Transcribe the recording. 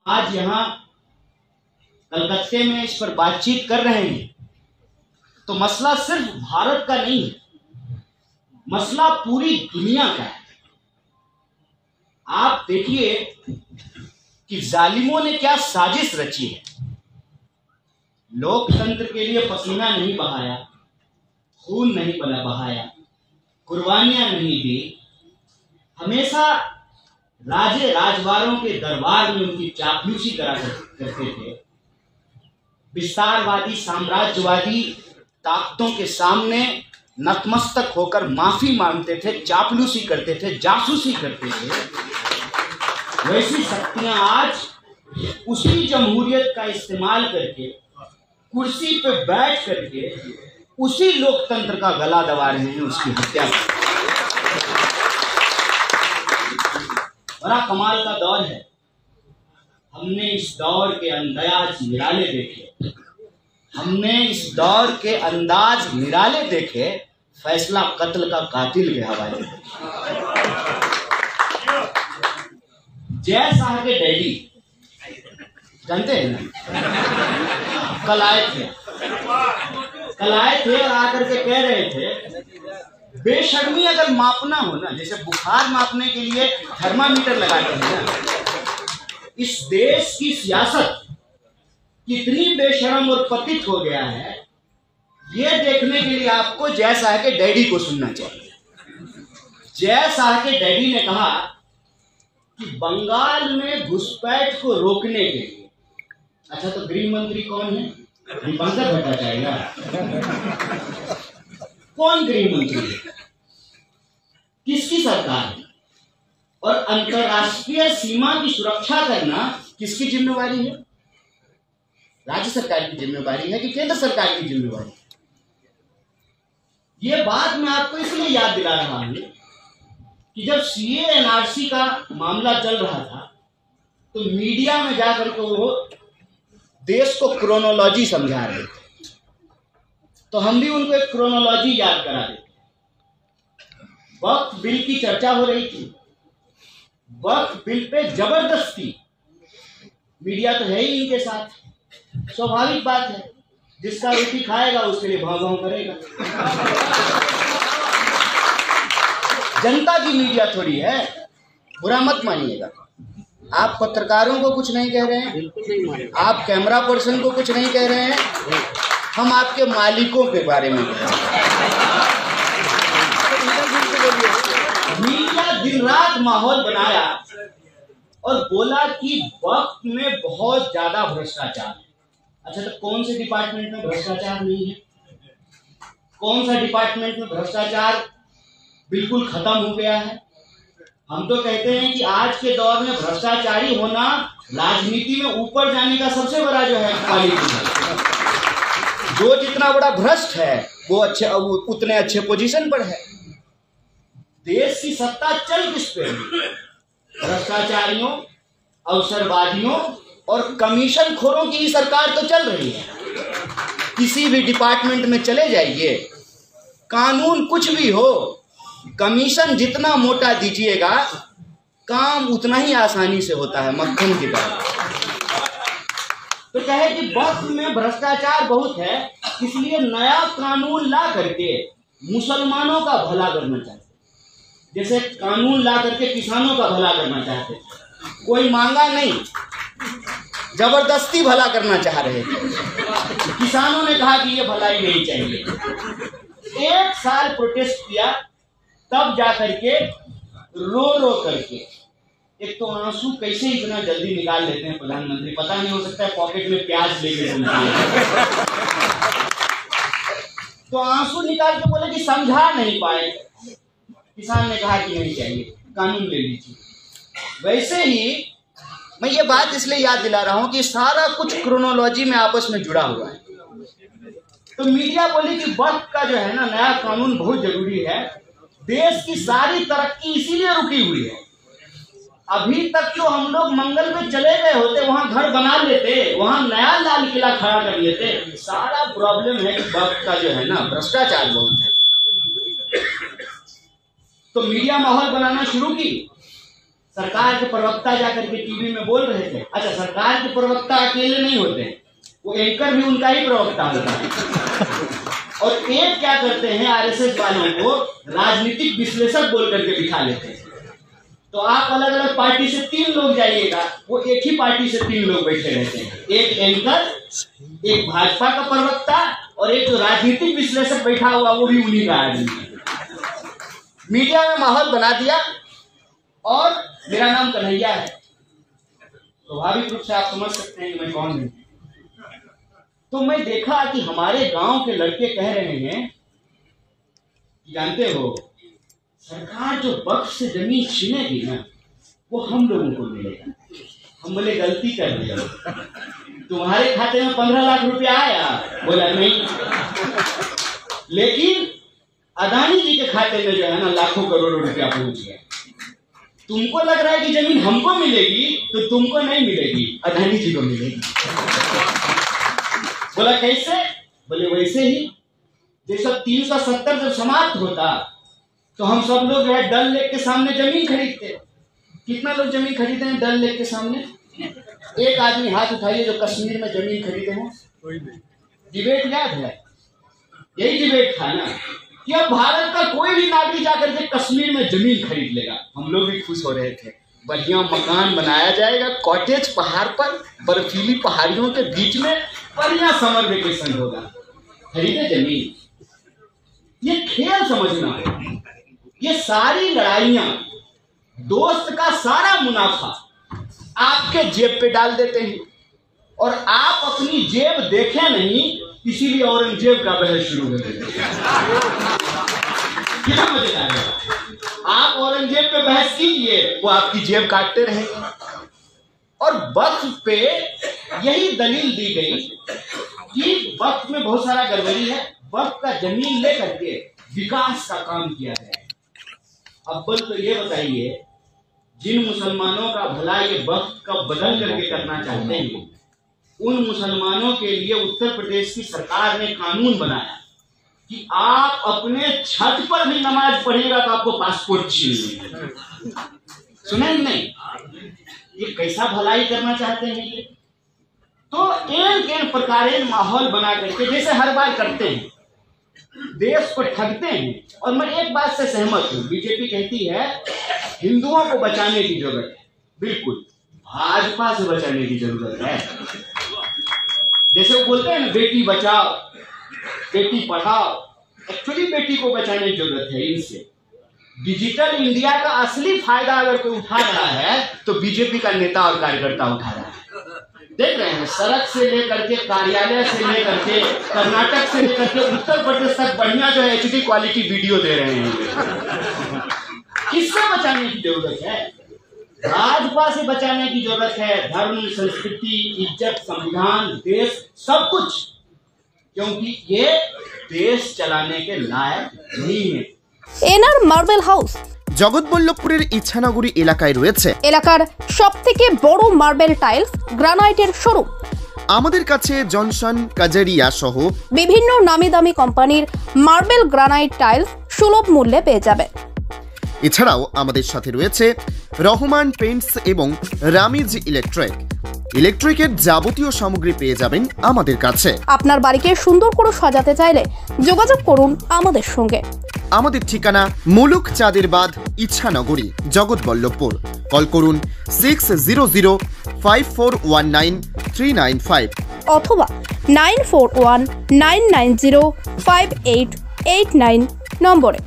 आज यहाँ कलकत्ते में इस पर बातचीत कर रहे हैं तो मसला सिर्फ भारत का नहीं है, मसला पूरी दुनिया का है। आप देखिए कि जालिमों ने क्या साजिश रची है। लोकतंत्र के लिए पसीना नहीं बहाया, खून नहीं बहाया, कुर्बानियां नहीं दी, हमेशा राजे राजवारों के दरबार में उनकी चापलूसी करा करते थे। विस्तारवादी साम्राज्यवादी ताकतों के सामने नतमस्तक होकर माफी मांगते थे, चापलूसी करते थे, जासूसी करते थे। वैसी शक्तियां आज उसी जमहूरियत का इस्तेमाल करके कुर्सी पे बैठ करके उसी लोकतंत्र का गला दबा रहे हैं, उसकी हत्या कर। बड़ा कमाल का दौर है। हमने इस दौर के अंदाज निराले देखे, हमने इस दौर के अंदाज निराले देखे, फैसला कत्ल का कातिल के हवाले जय शाह के डैडी जानते हैं ना, कल आए थे और आकर के कह रहे थे बेशर्मी अगर मापना हो ना, जैसे बुखार मापने के लिए थर्मामीटर लगाते हैं ना, इस देश की सियासत कितनी बेशर्म और पतित हो गया है, ये देखने के लिए आपको जय शाह के डैडी को सुनना चाहिए। जय शाह के डैडी ने कहा कि बंगाल में घुसपैठ को रोकने के लिए, अच्छा तो गृह मंत्री कौन है? दीपंकर भट्टाचार्य। कौन गृह मंत्री है? किसकी सरकार है? और अंतरराष्ट्रीय सीमा की सुरक्षा करना किसकी जिम्मेवारी है? राज्य सरकार की जिम्मेवारी है कि केंद्र सरकार की जिम्मेवारी? ये बात मैं आपको इसलिए याद दिला रहा हूं कि जब सीए एनआरसी का मामला चल रहा था तो मीडिया में जाकर के वो देश को क्रोनोलॉजी समझा रहे थे, तो हम भी उनको एक क्रोनोलॉजी याद करा देते। वक्फ बिल की चर्चा हो रही थी, वक्फ बिल पे जबरदस्ती, मीडिया तो है ही इनके साथ, स्वाभाविक बात है, जिसका रोटी खाएगा उसके लिए भाव भाव करेगा। जनता की मीडिया थोड़ी है, बुरा मत मानिएगा। आप पत्रकारों को कुछ नहीं कह रहे हैं, बिल्कुल नहीं मानिए। आप कैमरा पर्सन को कुछ नहीं कह रहे हैं, हम आपके मालिकों के बारे में कह रहे हैं। मीडिया दिन रात माहौल बनाया और बोला कि वक्त में बहुत ज्यादा भ्रष्टाचार है। अच्छा तो कौन से डिपार्टमेंट में भ्रष्टाचार नहीं है? कौन सा डिपार्टमेंट में भ्रष्टाचार बिल्कुल खत्म हो गया है? हम तो कहते हैं कि आज के दौर में भ्रष्टाचारी होना राजनीति में ऊपर जाने का सबसे बड़ा जो है क्वालिटी है। जो जितना बड़ा भ्रष्ट है वो उतने अच्छे पोजीशन पर है। देश की सत्ता चल किस पे? भ्रष्टाचारियों, अवसरवादियों और कमीशन खोरों की ही सरकार तो चल रही है। किसी भी डिपार्टमेंट में चले जाइए, कानून कुछ भी हो, कमीशन जितना मोटा दीजिएगा काम उतना ही आसानी से होता है, मक्खन की तरह। तो कहे कि वक्त में भ्रष्टाचार बहुत है, इसलिए नया कानून ला करके मुसलमानों का भला करना चाहते, जैसे कानून ला करके किसानों का भला करना चाहते। कोई मांगा नहीं, जबरदस्ती भला करना चाह रहे थे। किसानों ने कहा कि ये भलाई नहीं चाहिए। 1 साल प्रोटेस्ट किया, तब जाकर के रो करके, एक तो आंसू कैसे इतना जल्दी निकाल लेते हैं प्रधानमंत्री, पता नहीं, हो सकता है पॉकेट में प्याज लेके तो आंसू निकाल के बोले कि समझा नहीं पाए। किसान ने कहा कि नहीं चाहिए, कानून ले लीजिए। वैसे ही मैं ये बात इसलिए याद दिला रहा हूं कि सारा कुछ क्रोनोलॉजी में आपस में जुड़ा हुआ है। तो मीडिया बोली कि वक्त का जो है ना नया कानून बहुत जरूरी है, देश की सारी तरक्की इसीलिए रुकी हुई है। अभी तक जो हम लोग मंगल में चले गए होते, वहां घर बना लेते, वहां नया लाल किला खड़ा कर लेते। सारा प्रॉब्लम है कि वक्त का जो है ना भ्रष्टाचार बहुत है। तो मीडिया माहौल बनाना शुरू की, सरकार के प्रवक्ता जाकर के टीवी में बोल रहे थे। अच्छा, सरकार के प्रवक्ता अकेले नहीं होते, वो एंकर भी उनका ही प्रवक्ता होता है। और एक क्या करते हैं, आरएसएस वालों को राजनीतिक विश्लेषक बोल करके बिठा लेते हैं। तो आप अलग अलग पार्टी से 3 लोग जाइएगा, वो एक ही पार्टी से 3 लोग बैठे रहते हैं, एक एंकर, एक भाजपा का प्रवक्ता और एक जो राजनीतिक विश्लेषक बैठा हुआ वो भी उन्हीं का आदमी है। मीडिया में माहौल बना दिया। और मेरा नाम कन्हैया है, स्वाभाविक रूप से आप समझ सकते हैं कि मैं कौन हूं। तो मैं देखा कि हमारे गांव के लड़के कह रहे हैं, जानते हो, सरकार जो वक्फ से जमीन छीनेगी ना, वो हम लोगों को मिलेगा। हम बोले गलती कर दिया, तुम्हारे खाते में 15 लाख रुपया आया? बोला नहीं, लेकिन अदानी जी के खाते में जो है ना लाखों करोड़ों रुपया पहुंच गया। तुमको लग रहा है कि जमीन हमको मिलेगी, तो तुमको नहीं मिलेगी, अदानी जी को मिलेगी। बोला कैसे? बोले वैसे ही जैसे 370 जब समाप्त होता तो हम सब लोग जो है डल लेक के सामने जमीन खरीदते। कितना लोग जमीन खरीदे हैं डल लेक के सामने? एक आदमी हाथ उठाइए जो कश्मीर में जमीन खरीदे हैं। डिबेट याद है? यही डिबेट था ना कि अब भारत का कोई भी नागरिक जाकर के कश्मीर में जमीन खरीद लेगा। हम लोग भी खुश हो रहे थे, बढ़िया मकान बनाया जाएगा, कॉटेज पहाड़ पर, बर्फीली पहाड़ियों के बीच में, बढ़िया समर वेकेशन होगा। खरीदे जमीन। ये खेल समझना है। ये सारी लड़ाइयां, दोस्त का सारा मुनाफा आपके जेब पे डाल देते हैं और आप अपनी जेब देखे नहीं, इसीलिए औरंगजेब का बहस शुरू कर देते हैं। कितना मजेदार है। आप औरंगजेब पे बहस कीजिए, वो आपकी जेब काटते रहेंगे। और वक्फ पे यही दलील दी गई कि वक्फ में बहुत सारा गड़बड़ी है, वक्फ का जमीन लेकर के विकास का काम किया जाए। अब तो ये बताइए, जिन मुसलमानों का भला ये वक्फ का बदल करके करना चाहते हैं, उन मुसलमानों के लिए उत्तर प्रदेश की सरकार ने कानून बनाया कि आप अपने छत पर भी नमाज पढ़ेगा तो आपको पासपोर्ट छीन लेंगे। सुने नहीं? ये कैसा भलाई करना चाहते हैं ये? तो एक प्रकार माहौल बना करके, जैसे हर बार करते हैं, देश को ठगते हैं। और मैं एक बात से सहमत हूं, बीजेपी कहती है हिंदुओं को बचाने की जरूरत है। बिल्कुल, भाजपा से बचाने की जरूरत है। जैसे वो बोलते हैं ना, बेटी बचाओ बेटी पढ़ाओ, एक्चुअली बेटी को बचाने की जरूरत है इनसे। डिजिटल इंडिया का असली फायदा अगर कोई उठा रहा है तो बीजेपी का नेता और कार्यकर्ता उठा रहा है। देख रहे हैं, सड़क से लेकर के, कार्यालय से लेकर के, कर्नाटक से लेकर के उत्तर प्रदेश तक बढ़िया जो है HD क्वालिटी वीडियो दे रहे हैं। किससे बचाने की जरूरत है? भाजपा से बचाने की जरूरत है। धर्म, संस्कृति, इज्जत, संविधान, देश, सब कुछ, क्योंकि ये देश चलाने के लायक नहीं है। এনআর মার্বেল হাউস জগৎবল্লভপুরের ইচ্ছানগরী এলাকায় রয়েছে এলাকার সবথেকে বড় মার্বেল টাইলস গ্রানাইটের শোরুম। আমাদের কাছে জনসন, কাজারিয়া সহ বিভিন্ন নামি দামি কোম্পানির মার্বেল গ্রানাইট টাইলস সুলভ মূল্যে পেয়ে যাবেন। এছাড়াও আমাদের সাথে রয়েছে রহমান পেইন্টস এবং রামিজ ইলেকট্রিক। ইলেকট্রিকের যাবতীয় সামগ্রী পেয়ে যাবেন আমাদের কাছে। আপনার বাড়িকে সুন্দর করে সাজাতে চাইলে যোগাযোগ করুন আমাদের সঙ্গে। আমাদের ঠিকানা মুলুক চাঁদের বাঁধ, ইচ্ছানগরী, জগৎবল্লভপুর। কল করুন 6005419395 অথবা 9419905889 নম্বরে।